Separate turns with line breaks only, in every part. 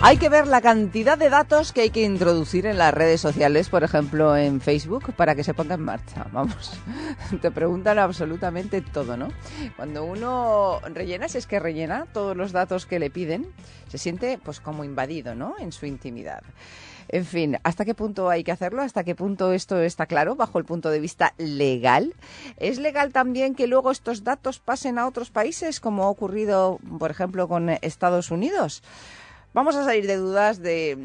Hay que ver la cantidad de datos que hay que introducir en las redes sociales, por ejemplo en Facebook, para que se ponga en marcha. Vamos, te preguntan absolutamente todo, ¿no? Cuando uno rellena, si es que rellena todos los datos que le piden, se siente pues como invadido, ¿no? En su intimidad. En fin, ¿hasta qué punto hay que hacerlo? ¿Hasta qué punto esto está claro bajo el punto de vista legal? ¿Es legal también que luego estos datos pasen a otros países, como ha ocurrido, por ejemplo, con Estados Unidos? Vamos a salir de dudas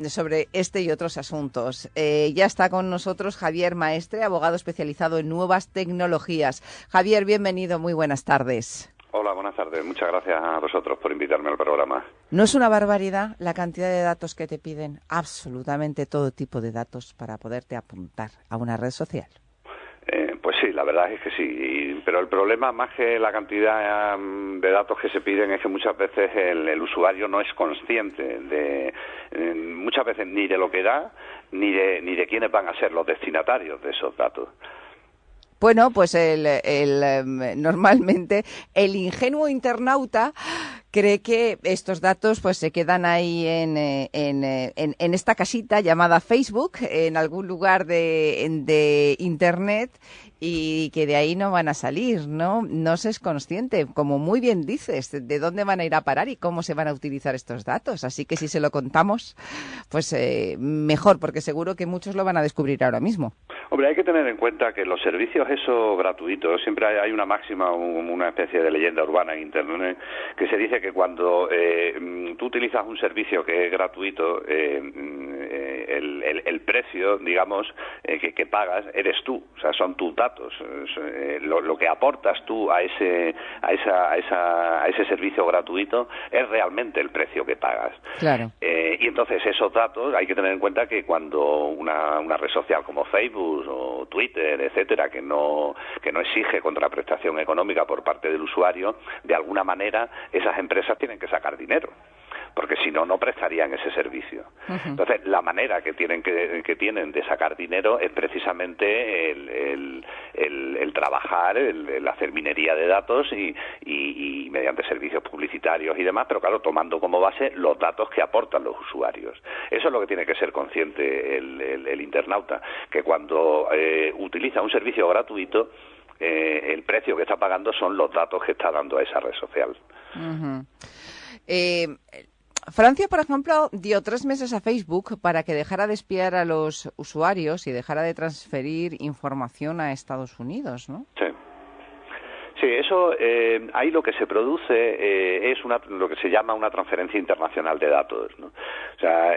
sobre este y otros asuntos. Ya está con nosotros Javier Maestre, abogado especializado en nuevas tecnologías. Javier, bienvenido, muy buenas tardes.
Hola, buenas tardes. Muchas gracias a vosotros por invitarme al programa.
¿No es una barbaridad la cantidad de datos que te piden? Absolutamente todo tipo de datos para poderte apuntar a una red social.
Pues sí, la verdad es que sí, pero el problema más que la cantidad de datos que se piden es que muchas veces el usuario no es consciente muchas veces ni de lo que da ni de quiénes van a ser los destinatarios de esos datos.
Bueno, pues normalmente el ingenuo internauta cree que estos datos pues se quedan ahí en esta casita llamada Facebook, en algún lugar de Internet, y que de ahí no van a salir, ¿no? No se es consciente, como muy bien dices, de dónde van a ir a parar y cómo se van a utilizar estos datos. Así que si se lo contamos, pues mejor, porque seguro que muchos lo van a descubrir ahora mismo.
Hombre, hay que tener en cuenta que los servicios esos gratuitos, siempre hay una máxima, una especie de leyenda urbana en Internet, que se dice que cuando tú utilizas un servicio que es gratuito, el precio, digamos, que pagas, eres tú, o sea, son tus datos. Lo que aportas tú a ese servicio gratuito es realmente el precio que pagas.
Claro.
Y entonces esos datos hay que tener en cuenta que cuando una red social como Facebook o Twitter, etcétera, que no exige contraprestación económica por parte del usuario, de alguna manera esas empresas tienen que sacar dinero, porque si no, no prestarían ese servicio. Uh-huh. Entonces, la manera que tienen de sacar dinero es precisamente el trabajar, el hacer minería de datos y mediante servicios publicitarios y demás, pero claro, tomando como base los datos que aportan los usuarios. Eso es lo que tiene que ser consciente el internauta, que cuando utiliza un servicio gratuito, el precio que está pagando son los datos que está dando a esa red social.
Uh-huh. Francia, por ejemplo, dio 3 meses a Facebook para que dejara de espiar a los usuarios y dejara de transferir información a Estados Unidos, ¿no?
Sí. Sí, eso, ahí lo que se produce es lo que se llama una transferencia internacional de datos, ¿no? O sea,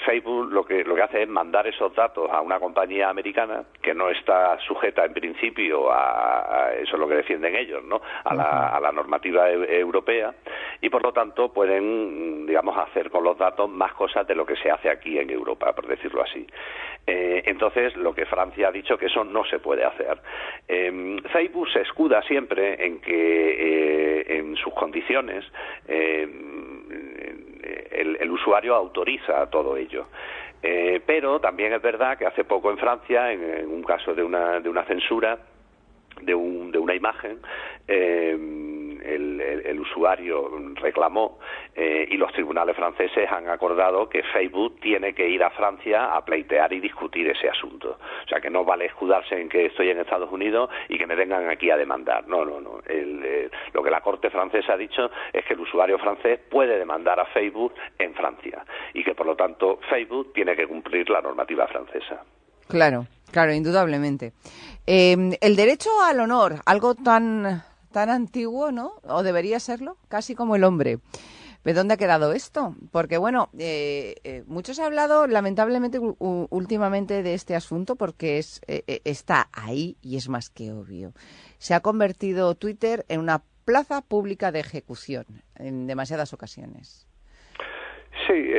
Facebook lo que hace es mandar esos datos a una compañía americana que no está sujeta en principio a eso es lo que defienden ellos, ¿no? A la normativa europea, y por lo tanto pueden, digamos, hacer con los datos más cosas de lo que se hace aquí en Europa, por decirlo así. Entonces, lo que Francia ha dicho que eso no se puede hacer. Facebook se escuda siempre en que en sus condiciones el usuario autoriza todo ello. Pero también es verdad que hace poco en Francia, en un caso de una censura de una imagen, el usuario reclamó y los tribunales franceses han acordado que Facebook tiene que ir a Francia a pleitear y discutir ese asunto. O sea, que no vale escudarse en que estoy en Estados Unidos y que me vengan aquí a demandar. No. Lo que la Corte francesa ha dicho es que el usuario francés puede demandar a Facebook en Francia y que, por lo tanto, Facebook tiene que cumplir la normativa francesa.
Claro, indudablemente. El derecho al honor, algo tan antiguo, ¿no? O debería serlo, casi como el hombre. ¿De dónde ha quedado esto? Porque, bueno, muchos han hablado, lamentablemente, últimamente de este asunto porque está ahí y es más que obvio. Se ha convertido Twitter en una plaza pública de ejecución en demasiadas ocasiones.
Sí,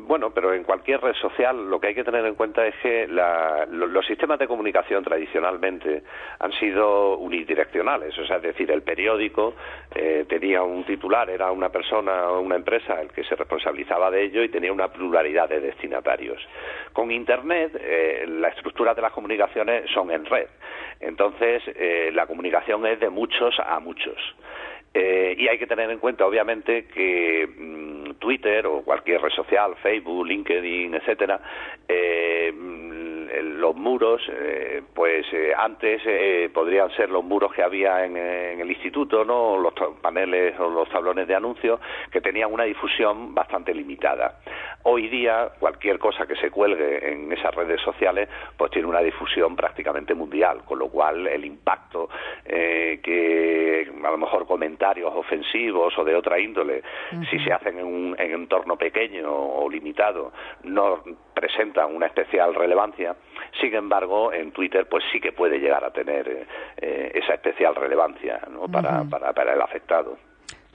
bueno, pero en cualquier red social lo que hay que tener en cuenta es que los sistemas de comunicación tradicionalmente han sido unidireccionales, o sea, es decir, el periódico tenía un titular, era una persona o una empresa el que se responsabilizaba de ello y tenía una pluralidad de destinatarios. Con Internet, la estructura de las comunicaciones son en red, entonces la comunicación es de muchos a muchos. Y hay que tener en cuenta, obviamente, que Twitter o cualquier red social, Facebook, LinkedIn, etcétera, los muros, antes podrían ser los muros que había en el instituto, ¿no? Los paneles o los tablones de anuncios, que tenían una difusión bastante limitada. Hoy día, cualquier cosa que se cuelgue en esas redes sociales, pues tiene una difusión prácticamente mundial, con lo cual el impacto que a lo mejor comentarios ofensivos o de otra índole, si se hacen en un entorno pequeño o limitado, no presentan una especial relevancia. Sin embargo, en Twitter pues sí que puede llegar a tener esa especial relevancia, ¿no? para el afectado.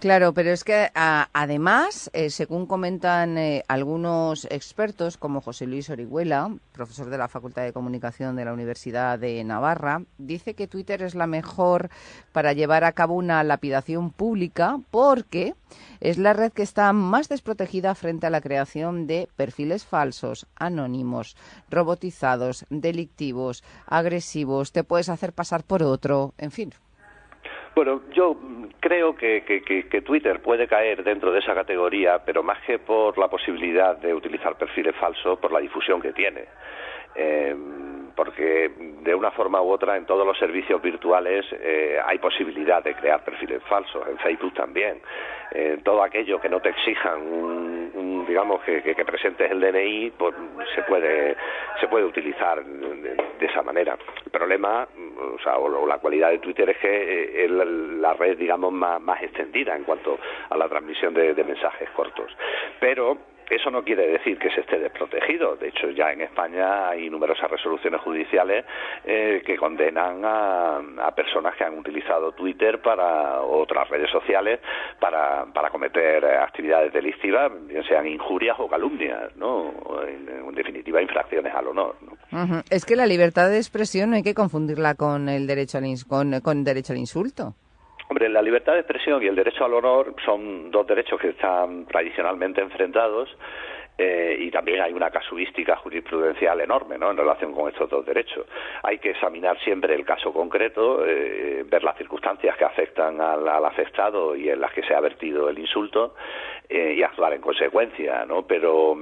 Claro, pero es que además, según comentan algunos expertos, como José Luis Orihuela, profesor de la Facultad de Comunicación de la Universidad de Navarra, dice que Twitter es la mejor para llevar a cabo una lapidación pública porque es la red que está más desprotegida frente a la creación de perfiles falsos, anónimos, robotizados, delictivos, agresivos, te puedes hacer pasar por otro, en fin.
Bueno, yo creo que Twitter puede caer dentro de esa categoría, pero más que por la posibilidad de utilizar perfiles falsos, por la difusión que tiene. Porque de una forma u otra en todos los servicios virtuales hay posibilidad de crear perfiles falsos, en Facebook también. Todo aquello que no te exijan digamos que presentes el DNI, pues se puede utilizar de esa manera. El problema, o la cualidad de Twitter es que es la red, digamos, más extendida en cuanto a la transmisión de mensajes cortos. Pero eso no quiere decir que se esté desprotegido. De hecho, ya en España hay numerosas resoluciones judiciales que condenan a personas que han utilizado Twitter para otras redes sociales para cometer actividades delictivas, bien sean injurias o calumnias, ¿no? En definitiva, infracciones al honor, ¿no?
Es que la libertad de expresión no hay que confundirla con el derecho con derecho al insulto.
Hombre, la libertad de expresión y el derecho al honor son dos derechos que están tradicionalmente enfrentados y también hay una casuística jurisprudencial enorme, ¿no?, en relación con estos dos derechos. Hay que examinar siempre el caso concreto, ver las circunstancias que afectan al afectado y en las que se ha vertido el insulto y actuar en consecuencia, ¿no? Pero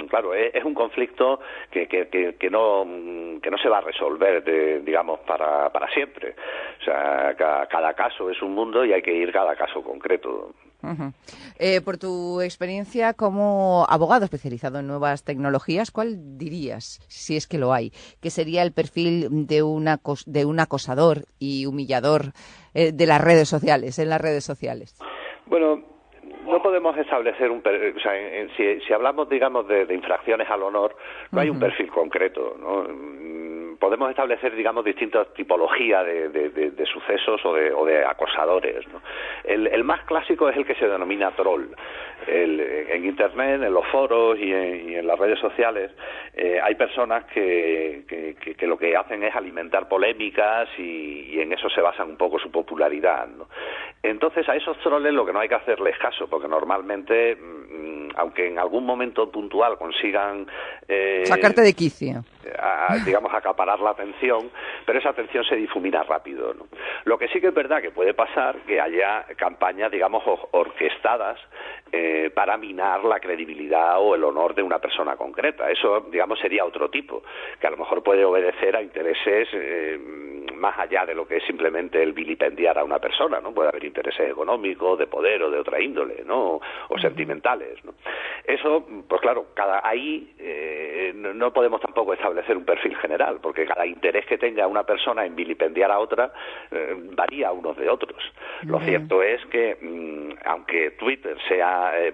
claro, es un conflicto que no se va a resolver, digamos, para siempre. O sea, cada caso es un mundo y hay que ir cada caso concreto.
Por tu experiencia como abogado especializado en nuevas tecnologías, ¿cuál dirías, si es que lo hay, que sería el perfil de un acosador y humillador de las redes sociales, en las redes sociales?
Bueno, no podemos establecer si hablamos, digamos, de infracciones al honor, no hay un perfil concreto, ¿no? Podemos establecer, digamos, distintas tipologías de sucesos o de acosadores, ¿no? El más clásico es el que se denomina troll. En Internet, en los foros y en las redes sociales, hay personas que lo que hacen es alimentar polémicas y en eso se basan un poco su popularidad, ¿no? Entonces, a esos troles lo que no hay que hacerles caso, porque normalmente, aunque en algún momento puntual consigan
sacarte de quicio,
digamos, acaparar la atención, pero esa atención se difumina rápido, ¿no? Lo que sí que es verdad que puede pasar que haya campañas, digamos, orquestadas para minar la credibilidad o el honor de una persona concreta. Eso, digamos, sería otro tipo, que a lo mejor puede obedecer a intereses más allá de lo que es simplemente el vilipendiar a una persona, ¿no? Puede haber intereses económicos, de poder o de otra índole, ¿no? O sentimentales, ¿no? Eso, pues claro, ahí no podemos tampoco establecer un perfil general, porque cada interés que tenga una persona en vilipendiar a otra varía unos de otros. Lo cierto es que, aunque Twitter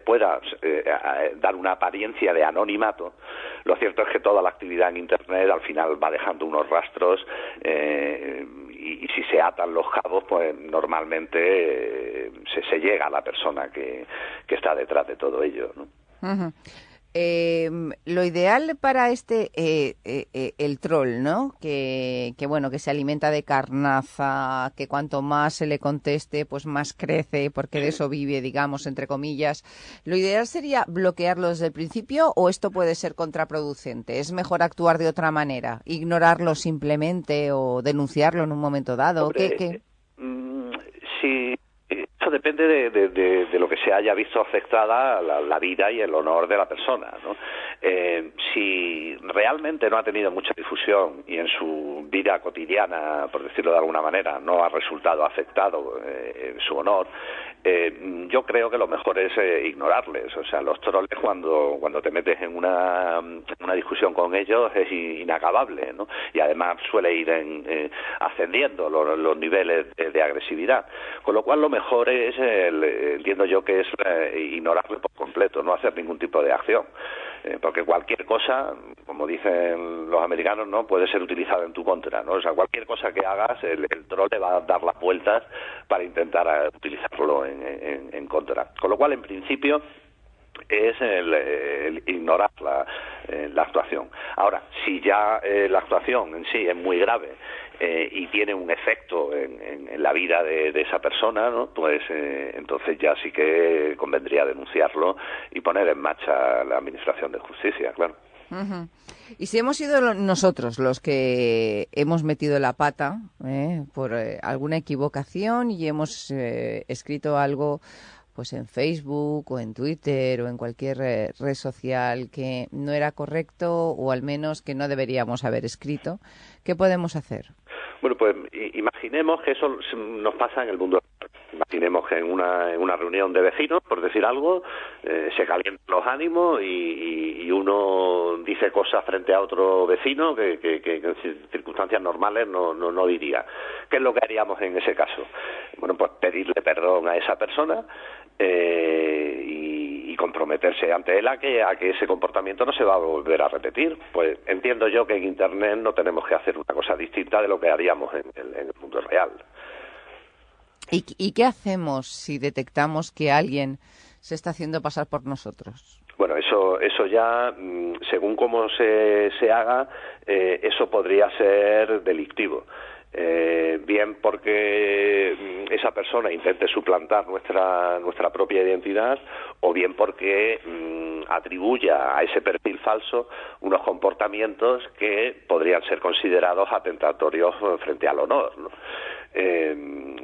pueda dar una apariencia de anonimato, lo cierto es que toda la actividad en Internet al final va dejando unos rastros y si se atan los cabos, pues normalmente se llega a la persona que está detrás de todo ello, ¿no?
Lo ideal para el troll, ¿no? Que bueno, que se alimenta de carnaza, que cuanto más se le conteste, pues más crece, porque de eso vive, digamos, entre comillas. ¿Lo ideal sería bloquearlo desde el principio o esto puede ser contraproducente? ¿Es mejor actuar de otra manera? ¿Ignorarlo simplemente o denunciarlo en un momento dado?
Hombre, sí, eso depende de lo que se haya visto afectada la vida y el honor de la persona, ¿no? Si realmente no ha tenido mucha difusión y en su vida cotidiana, por decirlo de alguna manera, no ha resultado afectado en su honor, yo creo que lo mejor es ignorarles. O sea, los troles cuando te metes en una discusión con ellos es inacabable, ¿no? Y además suele ir ascendiendo los niveles de agresividad. Con lo cual lo mejor es, entiendo yo, que es ignorarle por completo, no hacer ningún tipo de acción. Porque cualquier cosa, como dicen los americanos, ¿no?, puede ser utilizada en tu contra, ¿no? O sea, cualquier cosa que hagas, el troll le va a dar las vueltas para intentar utilizarlo en contra. Con lo cual, en principio, es el ignorar la actuación. Ahora, si ya la actuación en sí es muy grave y tiene un efecto en la vida de esa persona, ¿no?, pues entonces ya sí que convendría denunciarlo y poner en marcha la Administración de Justicia, claro.
Uh-huh. Y si hemos sido nosotros los que hemos metido la pata por alguna equivocación y hemos escrito algo pues en Facebook o en Twitter o en cualquier red social que no era correcto o al menos que no deberíamos haber escrito, ¿qué podemos hacer?
Bueno, pues imaginemos que eso nos pasa en el mundo. Imaginemos que en una reunión de vecinos, por decir algo, se calientan los ánimos y uno dice cosas frente a otro vecino que en circunstancias normales no diría. ¿Qué es lo que haríamos en ese caso? Bueno, pues pedirle perdón a esa persona y comprometerse ante él a que ese comportamiento no se va a volver a repetir. Pues entiendo yo que en Internet no tenemos que hacer una cosa distinta de lo que haríamos en el mundo real.
¿Y qué hacemos si detectamos que alguien se está haciendo pasar por nosotros?
Bueno, eso ya, según cómo se haga, eso podría ser delictivo. Bien porque esa persona intente suplantar nuestra propia identidad, o bien porque atribuya a ese perfil falso unos comportamientos que podrían ser considerados atentatorios frente al honor, ¿no?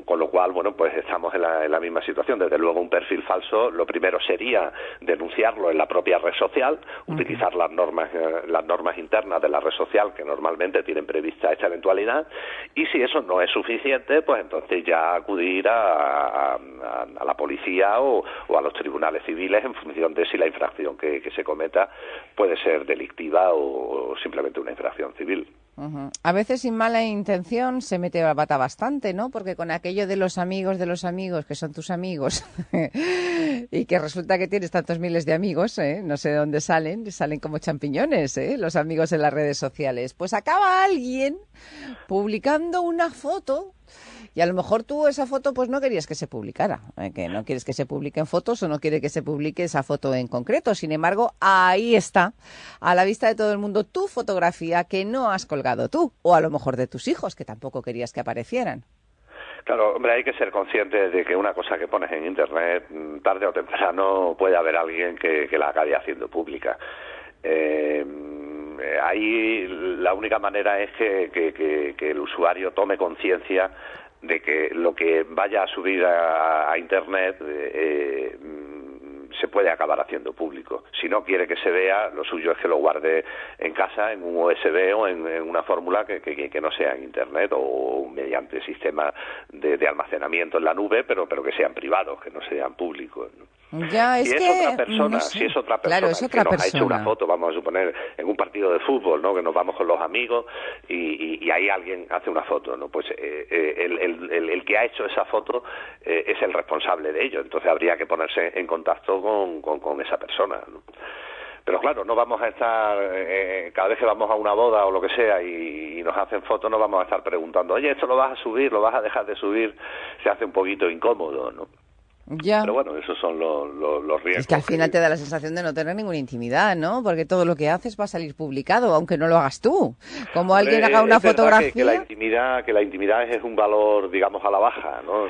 Con lo cual, bueno, pues estamos en la misma situación. Desde luego, un perfil falso, lo primero sería denunciarlo en la propia red social, utilizar las normas internas de la red social que normalmente tienen prevista esta eventualidad, y si eso no es suficiente, pues entonces ya acudir a la policía o a los tribunales civiles en función de si la infracción que se cometa puede ser delictiva o simplemente una infracción civil.
Uh-huh. A veces sin mala intención se mete la pata bastante, ¿no? Porque con aquello de los amigos, que son tus amigos, y que resulta que tienes tantos miles de amigos, no sé de dónde salen como champiñones, los amigos en las redes sociales. Pues acaba alguien publicando una foto. Y a lo mejor tú esa foto pues no querías que se publicara, que no quieres que se publiquen fotos o no quieres que se publique esa foto en concreto. Sin embargo, ahí está, a la vista de todo el mundo, tu fotografía que no has colgado tú, o a lo mejor de tus hijos que tampoco querías que aparecieran.
Claro, hombre, hay que ser consciente de que una cosa que pones en Internet, tarde o temprano puede haber alguien que la acabe haciendo pública. Ahí la única manera es que el usuario tome conciencia de que lo que vaya a subir a Internet se puede acabar haciendo público. Si no quiere que se vea, lo suyo es que lo guarde en casa, en un USB o en una fórmula que no sea en Internet o mediante sistemas de almacenamiento en la nube, pero que sean privados, que no sean públicos, ¿no?
Ya,
si es otra persona
claro, es otra
que nos
persona.
ha hecho una foto, vamos a suponer, en un partido de fútbol, ¿no?, que nos vamos con los amigos y ahí alguien hace una foto, ¿no? Pues el que ha hecho esa foto es el responsable de ello, entonces habría que ponerse en contacto con esa persona, ¿no? Pero claro, no vamos a estar, cada vez que vamos a una boda o lo que sea y nos hacen fotos, no vamos a estar preguntando, oye, ¿esto lo vas a subir, lo vas a dejar de subir? Se hace un poquito incómodo, ¿no?
Ya.
Pero bueno, esos son los riesgos.
Es que al final te da la sensación de no tener ninguna intimidad, ¿no? Porque todo lo que haces va a salir publicado, aunque no lo hagas tú. Como
Hombre,
alguien haga una fotografía...
que la intimidad es un valor, digamos, a la baja, ¿no?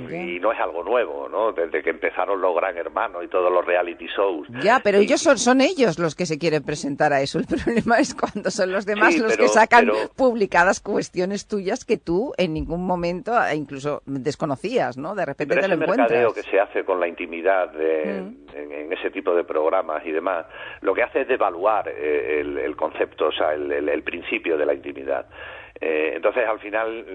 Y no es algo nuevo, ¿no? Desde que empezaron los Gran Hermanos y todos los reality shows.
Ya, pero ellos son ellos los que se quieren presentar a eso. El problema es cuando son los demás los que sacan publicadas cuestiones tuyas que tú en ningún momento incluso desconocías, ¿no? De repente te lo encuentras.
Mercadeo que se hace con la intimidad en ese tipo de programas y demás, lo que hace es devaluar el concepto, o sea, el principio de la intimidad. Entonces, al final,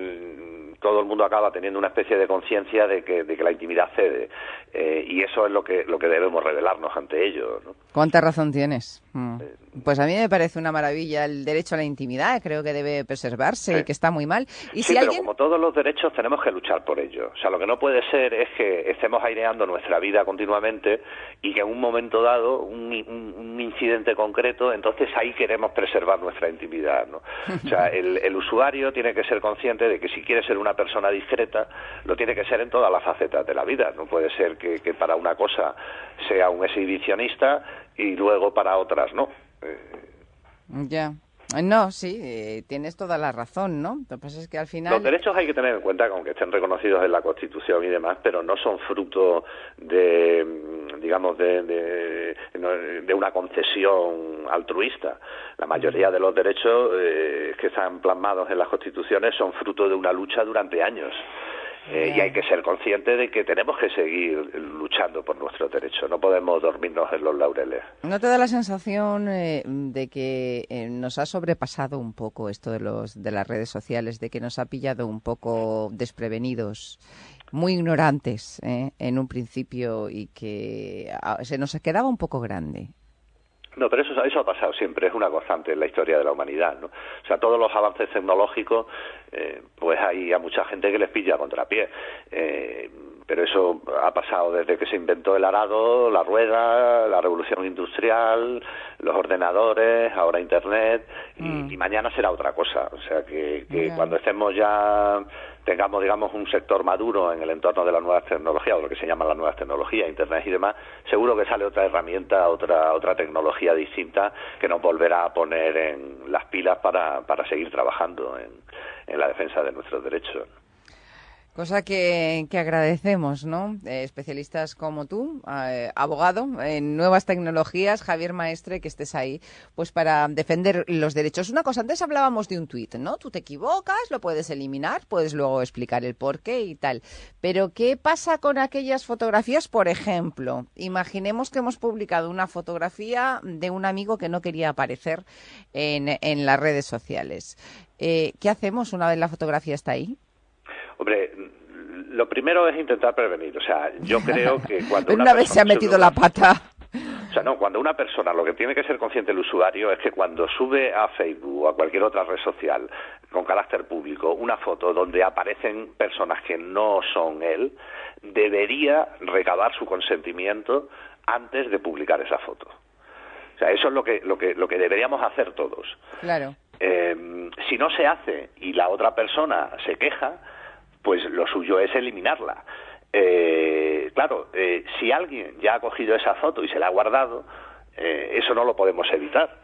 todo el mundo acaba teniendo una especie de conciencia de que la intimidad cede. Y eso es lo que debemos revelarnos ante ello, ¿no?
¿Cuánta razón tienes? Pues a mí me parece una maravilla el derecho a la intimidad, creo que debe preservarse y que está muy mal. Y
sí, pero como todos los derechos tenemos que luchar por ello. O sea, lo que no puede ser es que estemos aireando nuestra vida continuamente y que en un momento dado, un incidente concreto, entonces ahí queremos preservar nuestra intimidad, ¿no? O sea, el usuario tiene que ser consciente de que si quiere ser una persona discreta, lo tiene que ser en todas las facetas de la vida. No puede ser que para una cosa sea un exhibicionista y luego para otras no.
Ya. No, sí, tienes toda la razón, ¿no? Lo que pasa es que al final...
Los derechos hay que tener en cuenta, aunque estén reconocidos en la Constitución y demás, pero no son fruto de, digamos, de una concesión altruista. La mayoría de los derechos que están plasmados en las Constituciones son fruto de una lucha durante años. Y hay que ser consciente de que tenemos que seguir luchando por nuestros derechos, no podemos dormirnos en los laureles.
¿No te da la sensación de que nos ha sobrepasado un poco esto de las redes sociales, de que nos ha pillado un poco desprevenidos, muy ignorantes en un principio y que se nos quedaba un poco grande?
No, pero eso ha pasado siempre, es una constante en la historia de la humanidad, ¿no? O sea, todos los avances tecnológicos, pues hay a mucha gente que les pilla a contrapié. Pero eso ha pasado desde que se inventó el arado, la rueda, la revolución industrial, los ordenadores, ahora Internet, y mañana será otra cosa. O sea, que cuando estemos ya... tengamos, digamos, un sector maduro en el entorno de las nuevas tecnologías, o lo que se llaman las nuevas tecnologías, Internet y demás, seguro que sale otra herramienta, otra tecnología distinta que nos volverá a poner en las pilas para seguir trabajando en la defensa de nuestros derechos.
Cosa que agradecemos, ¿no? Especialistas como tú, abogado en nuevas tecnologías, Javier Maestre, que estés ahí, pues para defender los derechos. Una cosa, antes hablábamos de un tuit, ¿no? Tú te equivocas, lo puedes eliminar, puedes luego explicar el porqué y tal. Pero ¿qué pasa con aquellas fotografías? Por ejemplo, imaginemos que hemos publicado una fotografía de un amigo que no quería aparecer en las redes sociales. ¿Qué hacemos una vez la fotografía está ahí?
Hombre, lo primero es intentar prevenir. O sea, yo creo que cuando
una vez se ha metido la pata...
O sea, no, cuando una persona, lo que tiene que ser consciente el usuario es que cuando sube a Facebook o a cualquier otra red social con carácter público una foto donde aparecen personas que no son él, debería recabar su consentimiento antes de publicar esa foto. O sea, eso es lo que deberíamos hacer todos.
Claro.
Si no se hace y la otra persona se queja, pues lo suyo es eliminarla. Claro, si alguien ya ha cogido esa foto y se la ha guardado, eso no lo podemos evitar.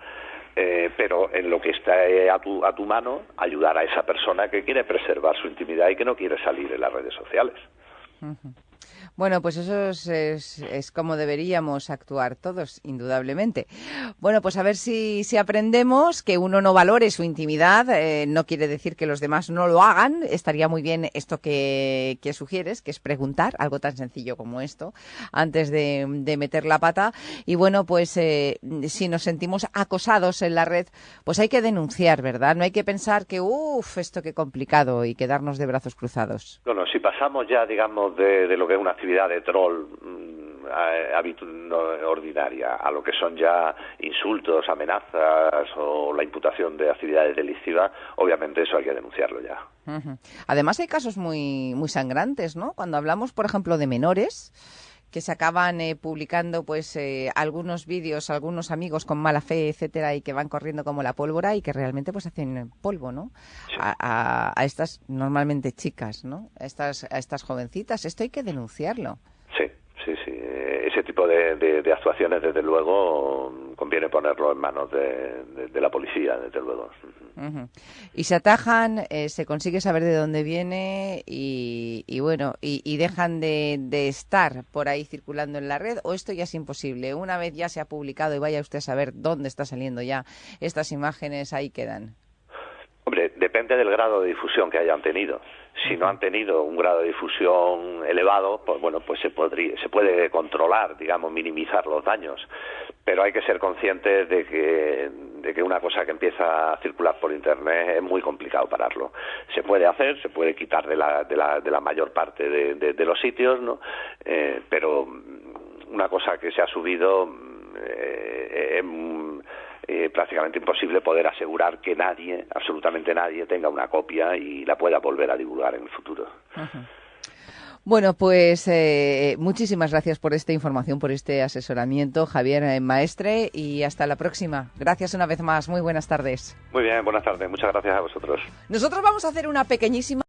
Pero en lo que está a tu mano, ayudar a esa persona que quiere preservar su intimidad y que no quiere salir en las redes sociales.
Uh-huh. Bueno, pues eso es como deberíamos actuar todos, indudablemente. Bueno, pues a ver si aprendemos que uno no valore su intimidad, no quiere decir que los demás no lo hagan. Estaría muy bien esto que sugieres, que es preguntar, algo tan sencillo como esto, antes de meter la pata. Y bueno, pues si nos sentimos acosados en la red, pues hay que denunciar, ¿verdad? No hay que pensar que, esto qué complicado y quedarnos de brazos cruzados.
Bueno, si pasamos ya, digamos, de lo que es una actividad de troll ordinaria a lo que son ya insultos, amenazas o la imputación de actividades delictivas, obviamente eso hay que denunciarlo ya.
Uh-huh. Además hay casos muy sangrantes, ¿no? Cuando hablamos, por ejemplo, de menores que se acaban publicando pues algunos vídeos, algunos amigos con mala fe, etcétera, y que van corriendo como la pólvora y que realmente pues hacen polvo, ¿no? Sí. A estas normalmente chicas, ¿no? A estas jovencitas. Esto hay que denunciarlo.
Sí. Sí, sí. Ese tipo de actuaciones, desde luego, conviene ponerlo en manos de la policía, desde luego.
Uh-huh. Y se atajan, se consigue saber de dónde viene y bueno, y dejan de estar por ahí circulando en la red, o esto ya es imposible. Una vez ya se ha publicado y vaya usted a saber dónde está saliendo ya estas imágenes, ahí quedan.
Hombre, depende del grado de difusión que hayan tenido. Si no han tenido un grado de difusión elevado, pues bueno, pues se puede controlar, digamos, minimizar los daños. Pero hay que ser conscientes de que una cosa que empieza a circular por Internet es muy complicado pararlo. Se puede hacer, se puede quitar de la mayor parte de los sitios, ¿no? Pero una cosa que se ha subido es prácticamente imposible poder asegurar que nadie, absolutamente nadie, tenga una copia y la pueda volver a divulgar en el futuro.
Uh-huh. Bueno, pues muchísimas gracias por esta información, por este asesoramiento, Javier Maestre, y hasta la próxima. Gracias una vez más. Muy buenas tardes.
Muy bien, buenas tardes. Muchas gracias a vosotros.
Nosotros vamos a hacer una pequeñísima